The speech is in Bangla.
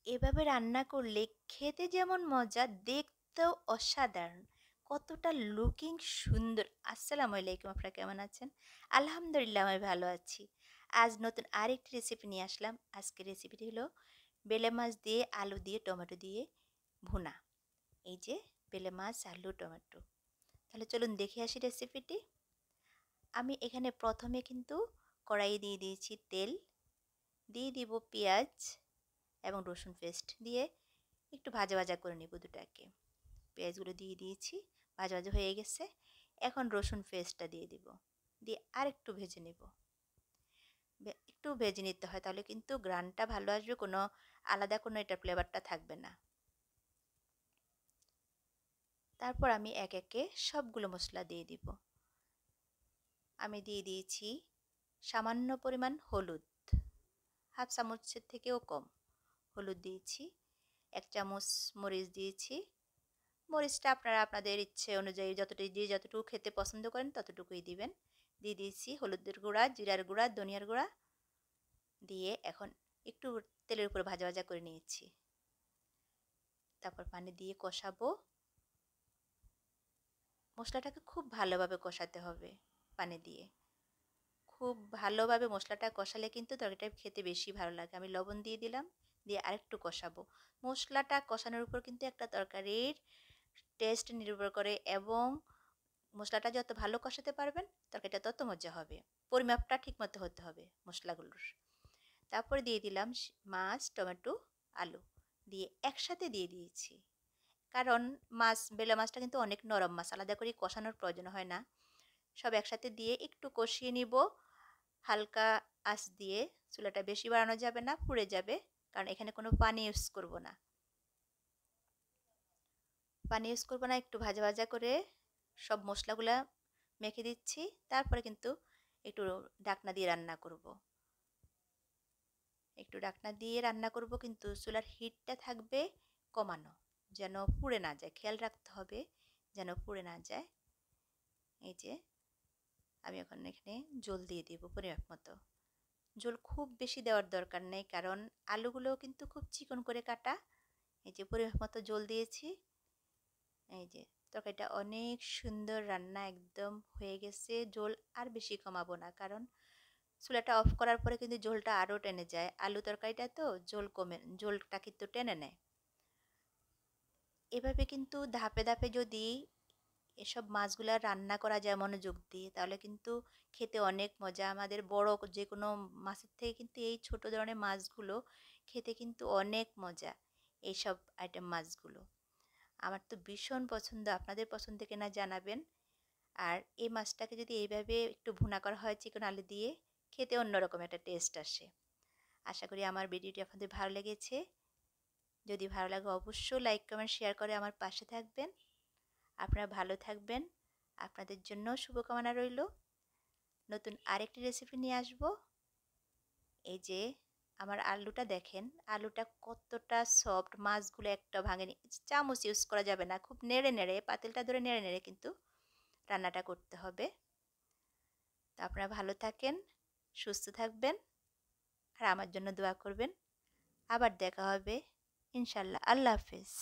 এভাবে রান্না করলে খেতে যেমন মজা, দেখতেও অসাধারণ। কতটা লুকিং সুন্দর। আসসালামু আলাইকুম, আপনারা কেমন আছেন? আলহামদুলিল্লাহ আমি ভালো আছি। আজ নতুন আরেকটি রেসিপি নিয়ে আসলাম। আজকের রেসিপিটি হলো বেলে মাছ দিয়ে, আলু দিয়ে, টমেটো দিয়ে ভুনা। এই যে বেলে মাছ, আলু, টমেটো। তাহলে চলুন দেখে আসি রেসিপিটি। আমি এখানে প্রথমে কিন্তু কড়াইয়ে দিয়ে দিয়েছি তেল, দিয়ে দিব পেঁয়াজ এবং রসুন পেস্ট দিয়ে একটু ভাজা ভাজা করে নেব দুটাকে। পেঁয়াজগুলো দিয়ে দিয়েছি, ভাজা ভাজা হয়ে গেছে। এখন রসুন পেস্টটা দিয়ে দিব, দিয়ে আরেকটু ভেজে নেব। একটু ভেজে নিতে হয়, তাহলে কিন্তু গ্রানটা ভালো আসবে, কোনো আলাদা কোনো এটা ফ্লেভারটা থাকবে না। তারপর আমি এক একে সবগুলো মশলা দিয়ে দিব। আমি দিয়ে দিয়েছি সামান্য পরিমাণ হলুদ, হাফ চামচের থেকেও কম হলুদ দিয়েছি। 1 চামচ মরিচ দিয়েছি। মরিচটা আপনারা আপনাদের ইচ্ছে অনুযায়ী যতটুকু খেতে পছন্দ করেন ততটুকুই দিবেন। দিয়ে দিয়েছি হলুদের গুঁড়া, জিরার গুঁড়া, ধনিয়ার গুঁড়া দিয়ে এখন একটু তেলের উপরে ভাজা ভাজা করে নিয়েছি। তারপর পানি দিয়ে কষাবো। মশলাটাকে খুব ভালোভাবে কষাতে হবে পানি দিয়ে। খুব ভালোভাবে মশলাটা কষালে কিন্তু তরকারিটা খেতে বেশি ভালো লাগে। আমি লবণ দিয়ে দিলাম, দিয়ে আরেকটু কষাবো। মশলাটা কষানোর উপর কিন্তু একটা তরকারির টেস্ট নির্ভর করে, এবং মশলাটা যত ভালো কষাতে পারবেন তরকারিটা তত মজা হবে। পরিমাপটা ঠিকমতো হতে হবে মশলাগুলোর। তারপরে দিয়ে দিলাম মাছ, টমেটো, আলু দিয়ে একসাথে দিয়ে দিয়েছি। কারণ বেলে মাছটা কিন্তু অনেক নরম মাছ, আলাদা করে কষানোর প্রয়োজন হয় না। সব একসাথে দিয়ে একটু কষিয়ে নিব হালকা আঁচ দিয়ে। চুলাটা বেশি বাড়ানো যাবে না, পুড়ে যাবে, কারণ এখানে কোনো পানি ইউজ করব না। একটু ভাজা ভাজা করে সব মশলাগুলা মেখে দিচ্ছি। তারপরে কিন্তু একটু ঢাকনা দিয়ে রান্না করব। কিন্তু চুলার হিটটা থাকবে কমানো, যেন পুড়ে না যায়। খেয়াল রাখতে হবে যেন পুড়ে না যায়। এই যে আমি এখন এখানে জল দিয়ে দিব পরিমাপ মতো। জল খুব বেশি দেওয়ার দরকার নেই, কারণ আলুগুলোও কিন্তু খুব চিকন করে কাটা। এই যে পরিমাপ মতো জল দিয়েছি। এই যে তরকারিটা অনেক সুন্দর রান্না একদম হয়ে গেছে। জল আর বেশি কমাবো না, কারণ চুলাটা অফ করার পরে কিন্তু ঝোলটা আরও টেনে যায়। আলু তরকারিটা তো ঝোলটা কিন্তু টেনে নেয়। এভাবে কিন্তু ধাপে ধাপে যদি এসব মাছগুলা রান্না করা যায় মনোযোগ দিয়ে, তাহলে কিন্তু খেতে অনেক মজা। আমাদের বড় যে কোনো মাছের থেকে কিন্তু এই ছোট ধরনের মাছগুলো খেতে কিন্তু অনেক মজা। এইসব আইটেম মাছগুলো আমার তো ভীষণ পছন্দ। আপনাদের পছন্দ কিনা জানাবেন। আর এই মাছটাকে যদি এইভাবে একটু ভুনা করা হয় চিকন আলু দিয়ে, খেতে অন্যরকম একটা টেস্ট আসে। আশা করি আমার ভিডিওটি আপনাদের ভালো লেগেছে। যদি ভালো লাগে অবশ্যই লাইক, কমেন্ট, শেয়ার করে আমার পাশে থাকবেন। আপনারা ভালো থাকবেন। আপনাদের জন্য শুভকামনা রইল। নতুন আরেকটি রেসিপি নিয়ে আসব। এই যে আমার আলুটা দেখেন, আলুটা কতটা সফট, মাছগুলো একটা ভাঙেনি। চামচ ইউজ করা যাবে না, খুব নেড়ে নেড়ে, পাতিলটা ধরে নেড়ে নেড়ে কিন্তু রান্নাটা করতে হবে। তো আপনারা ভালো থাকেন, সুস্থ থাকবেন, আর আমার জন্য দোয়া করবেন। আবার দেখা হবে ইনশাল্লাহ। আল্লাহ হাফেজ।